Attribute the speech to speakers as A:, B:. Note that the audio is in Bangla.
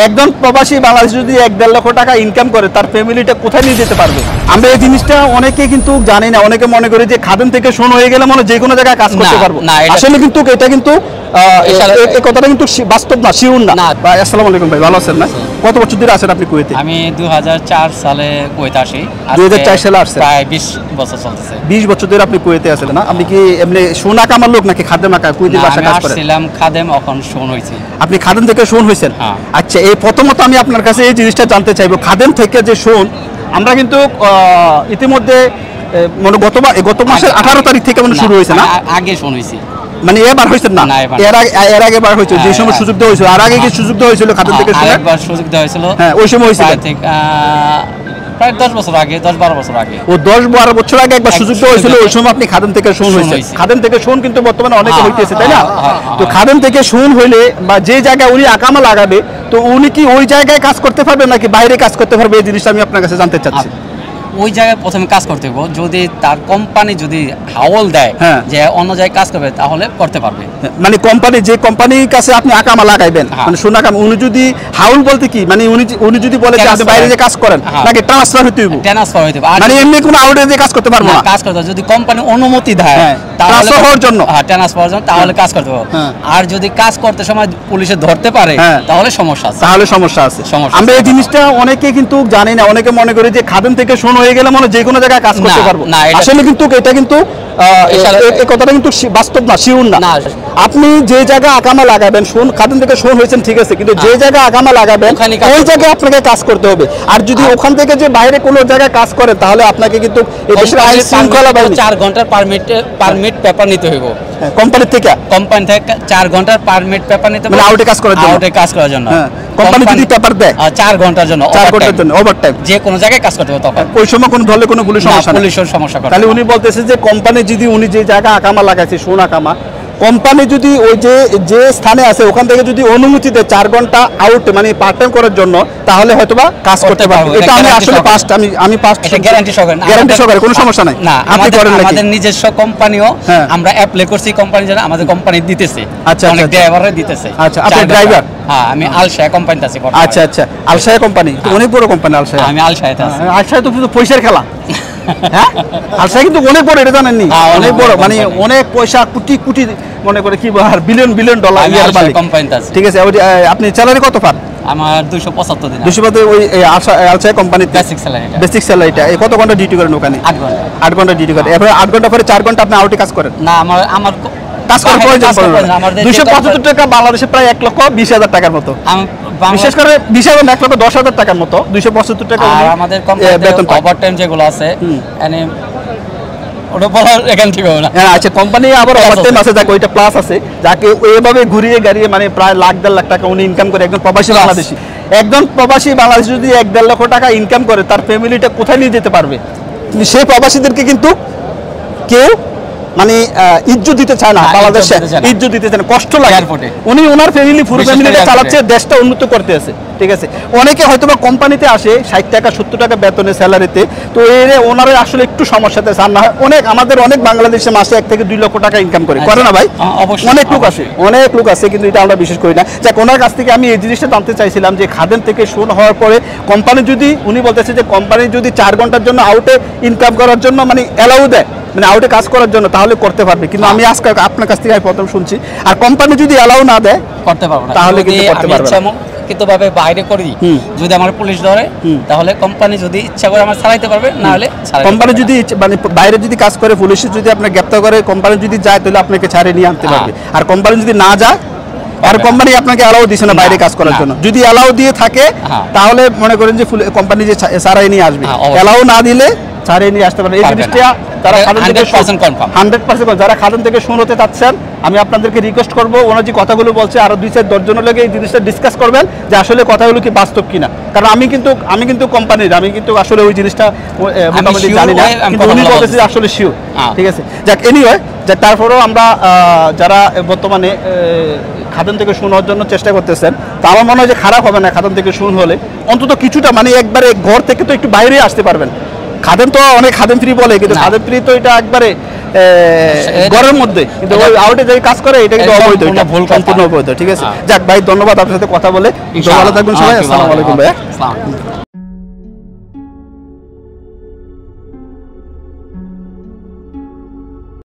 A: একজন প্রবাসী বাংলাদেশে যদি 1-1.5 লক্ষ টাকা ইনকাম করে তার ফ্যামিলিটা কোথায় নিয়ে যেতে পারবে? আমরা এই জিনিসটা অনেকে কিন্তু জানি না, অনেকে মনে করে যে খাদেম থেকে শোন হয়ে গেলে মানে যে কোনো জায়গায় কাজ করতে পারবো। আসলে কিন্তু এটা কিন্তু এই কথাটা কিন্তু বাস্তব না, শিওর না। ভাই আসসালামু আলাইকুম, ভাই ভালো আছেন না? কত বছর ধরে আছেন আপনি কুয়েতে?
B: আমি 2004 সালে কুয়েতে আসি।
A: 2004 সালে আসছেন,
B: প্রায় 20 বছর চলতেছে।
A: 20 বছর ধরে আপনি কুয়েতে আছেন না? আপনি কি এমনি সোনা কামার লোক নাকি খাদেম কুয়েতের বাসা কাজ করেন?
B: আসছিলাম খাদেম, এখন শোন হইছে।
A: আপনি খাদেম থেকে শোন হইছেন? আচ্ছা, এই প্রথমত আমি আপনার কাছে এই জিনিসটা জানতে চাইবো, খাদেম থেকে যে শোন আমরা কিন্তু ইতিমধ্যে মানে গত মাসের 18 তারিখ থেকে মানে শুরু হয়েছে না?
B: আগে শোন হইছে,
A: মানে এবার হয়েছে না, এর আগে বার হয়েছে যে সময় সুযোগ দেওয়া হয়েছিল। আর আগে কি সুযোগ দেওয়া হয়েছিল খাদেম থেকে?
B: একবার সুযোগ দেওয়া হয়েছিল,
A: হ্যাঁ ওই সময় হয়েছিল
B: প্রায় 10 বছর আগে, 10-12 বছর আগে।
A: ও 10-12 বছর আগে একবার সুযোগ দেওয়া হয়েছিল, ওই সময় আপনি খাদেম থেকে শোন হয়েছে। খাদেম থেকে শোন কিন্তু বর্তমানে অনেকে হইতেছে, তাই না? তো খাদেম থেকে শোন হইলে বা যে জায়গায় উনি আকামা লাগাবে, তো উনি কি ওই জায়গায় কাজ করতে পারবে নাকি বাইরে কাজ করতে পারবে? এই জিনিসটা আমি আপনার কাছে জানতে চাচ্ছি।
B: ওই জায়গায় প্রথমে কাজ করতে হবে, যদি তার কোম্পানি যদি হাওল দেয় যে অন্য জায়গায় কাজ করবে তাহলে করতে পারবে।
A: মানে কোম্পানি, যে কোম্পানির কাছে আপনি আকামা লাগাইবেন মানে সোনা কাম, উনি যদি হাউল বলতে কি মানে উনি যদি বলে যে আপনি বাইরে যে কাজ করেন নাকি ট্রান্সফার হইতে হবে?
B: ট্রান্সফার হইতে হবে,
A: মানে এমনি কোনো আউটে যে কাজ করতে পারবো না।
B: কাজ করতে যদি কোম্পানি অনুমতি দেয় তাহলে
A: হওয়ার জন্য,
B: ট্রান্সফার হওয়ার জন্য তাহলে কাজ করতে হবে। আর যদি কাজ করতে সময় পুলিশে ধরতে পারে তাহলে সমস্যা আছে, সমস্যা আছে। আমরা এই জিনিসটা অনেকে কিন্তু জানি না, অনেকে মনে করে যে খাদেম থেকে শোন হয়ে গেলে মানে যে কোনো জায়গায় কাজ করতে পারবো। আসলে কিন্তু এটা কিন্তু এই কথাটা কিন্তু বাস্তব না, শিওর না। আপনি যে জায়গায় আকামা লাগাবেন, খাদেম থেকে শোন হয়েছেন ঠিক আছে, কিন্তু যে জায়গায় আকামা লাগাবেন ওই জায়গায় আপনাকে কাজ করতে হবে। আর যদি ওখান থেকে যে বাইরে কোনো জায়গায় কাজ করেন তাহলে আপনাকে কিন্তু এই দেশের আইন শৃঙ্খলা বাহিনী 4 ঘন্টার পারমিট পেপার নিতে হইব
A: কোম্পানি থেকে।
B: 4 ঘন্টার পারমিট পেপার নিতে হবে,
A: মানে আউটে কাজ করার জন্য।
B: আউটে কাজ করার জন্য
A: কোম্পানি যদি পেপার দেয়
B: 4 ঘন্টার জন্য,
A: 4 ঘন্টার জন্য ওভারটাইম,
B: যে কোনো জায়গায় কাজ করতে হবে। তখন
A: ওই সময় কোনো ধরলে কোনো পুলিশ সমস্যা না,
B: পুলিশের সমস্যা করে।
A: তাহলে উনি বলতেছে যে কোম্পানি যদি উনি যে জায়গা আকামা লাগাইছে সোনা কামা, কোম্পানি যদি ওই যে স্থানে আছে ওখান থেকে যদি অনুমতি দেয় 4 ঘন্টা আউট মানে পার্ট টাইম করার জন্য, তাহলে হয়তোবা কাজ করতে পারবে। এটা আমি আসলে আমি পাস্ট
B: এটা গ্যারান্টি
A: সহকারে কোনো সমস্যা নাই।
B: না, আমাদের নিজস্ব কোম্পানিও আমরা অ্যাপ্লাই করছি, কোম্পানি যেন আমাদের কোম্পানি দিতেছে।
A: আচ্ছা,
B: অনেক ড্রাইভাররা দিতেছে।
A: আচ্ছা, আপনি ড্রাইভার?
B: হ্যাঁ, আমি আলশায়া কোম্পানিতে আছি।
A: আচ্ছা আচ্ছা, আলশায়া কোম্পানি অনেক বড় কোম্পানি। আলশায়া,
B: আমি আলশায়াতে আছি।
A: আলশায়া তো শুধু পয়সার খেলা। হ্যাঁ, আলশায়া কিন্তু অনেক বড়, এটা জানেননি? অনেক বড়, মানে অনেক পয়সা, কোটি কোটি মনে করে কি বিলিয়ন ডলার ইয়ার মালিক
B: কোম্পানিতে আছে।
A: ঠিক আছে, আপনি স্যালারি কত পান?
B: আমার 275 দিন।
A: 275 ওই আলশায়া কোম্পানিতে বেসিক স্যালারিটা। এই কত ঘন্টা ডিউটি করেন ওখানে? 8 ঘন্টা ডিউটি করেন। এরপর 8 ঘন্টা পরে 4 ঘন্টা আপনি আউটে কাজ করেন?
B: না, আমার
A: কাজ করার প্রয়োজন পড়ে না। 275 টাকা বাংলাদেশে প্রায় 1,20,000 টাকার মতো, বিশেষ করে 20,000 1,10,000 টাকার মতো 275 টাকা।
B: আর আমাদের কোম্পানিতে ওভারটাইম যেগুলো আছে মানে ওটা বলার এখান থেকে হবে না।
A: আচ্ছা, কোম্পানি আবার ওভারটাইম আছে, যাকে ওইটা প্লাস আছে, যাকে এইভাবে ঘুরিয়ে গাড়িয়ে মানে প্রায় 1,00,000 লাখ টাকা উনি ইনকাম করে। একজন প্রবাসী বাংলাদেশি, একজন প্রবাসী বাংলাদেশি যদি 1-1.5 লক্ষ টাকা ইনকাম করে তার ফ্যামিলিটা কোথায় নিয়ে যেতে পারবে? সেই প্রবাসীদেরকে কিন্তু কেউ মানে ইজ্জত দিতে চায় না, বাংলাদেশে ইজ্জত দিতে চায় না, কষ্ট লাগে। উনি ওনার ফ্যামিলি পুরো ফ্যামিলিটা চালাচ্ছে, দেশটা উন্নত করতে আছে। ঠিক আছে, অনেকে হয়তো বা কোম্পানিতে আসে 60 টাকা 70 টাকা বেতনে স্যালারিতে, তো ওনারা আসলে একটু সমস্যাতে চান না। আমাদের অনেক বাংলাদেশে মাসে 1 থেকে 2 লক্ষ টাকা ইনকাম করে না ভাই? অনেক লোক আছে, কিন্তু এটা আমরা বিশেষ করি না। যাক, ওনার কাছ থেকে আমি এই জিনিসটা জানতে চাইছিলাম যে খাদেম থেকে শোন হওয়ার পরে কোম্পানি যদি, উনি বলতেছে যে কোম্পানি যদি 4 ঘন্টার জন্য আউটে ইনকাম করার জন্য মানে অ্যালাউ দেয়, মানে আউটে কাজ করার জন্য, তাহলে করতে পারবে। কিন্তু আমি আজকে আপনার কাছ থেকে প্রথম শুনছি। আর কোম্পানি যদি অ্যালাউ না দেয়
B: করতে পারবে না,
A: তাহলে কিন্তু করতে পারবে না।
B: কিন্তু ভাবে বাইরে করি, যদি আমার পুলিশ ধরে তাহলে কোম্পানি যদি ইচ্ছা করে আমার ছাড়াইতে পারবে, না হলে
A: কোম্পানি যদি মানে বাইরে যদি কাজ করে, পুলিশ যদি আপনাকে গ্রেফতার করে, কোম্পানি যদি যায় তাহলে আপনাকে ছাড়িয়ে নিয়ে আনতে পারবে। আর কোম্পানি যদি না যায়, আর কোম্পানি আপনাকে অ্যালাউ দিছে না বাইরে কাজ করার জন্য, যদি অ্যালাউ দিয়ে থাকে তাহলে মনে করেন যে কোম্পানি যে ছাড়াই নিয়ে আসবে, অ্যালাউ না দিলে ছাড়িয়ে নিয়ে আসতে পারে। এই জিনিসটা তারা 100% যারা খাদেম থেকে শোন হতে চাচ্ছেন, আমি আপনাদেরকে রিকোয়েস্ট করবো, ওনার যে কথাগুলো বলছে আরো 2-4 জনের লগে এই জিনিসটা ডিসকাস করবেন যে আসলে কথাগুলো কি বাস্তব কিনা। কারণ আমি কিন্তু কোম্পানির, আমি কিন্তু আসলে ওই জিনিসটা মোটামুটি জানি না, কিন্তু উনি বলতেছে আসলে শিওর। ঠিক আছে, যাক, এনিওয়ে, তারপরেও আমরা যারা বর্তমানে খাদেম থেকে শোন হওয়ার জন্য চেষ্টা করতেছেন, তা আমার মনে হয় যে খারাপ হবে না। খাদেম থেকে শোন হলে অন্তত কিছুটা মানে একবারে ঘর থেকে তো একটু বাইরে আসতে পারবেন, খাদেম তো অনেক খাদেম ফ্রি বলে, কিন্তু খাদেম ফ্রি তো এটা একবারে ঘরের মধ্যে, কিন্তু ওই আউটে যে কাজ করে এটা কিন্তু অবৈধ, সম্পূর্ণ অবৈধ। ঠিক আছে, যাক ভাই ধন্যবাদ আপনার সাথে কথা বলে, ভালো থাকবেন সবাই, আসসালামু আলাইকুম ভাই।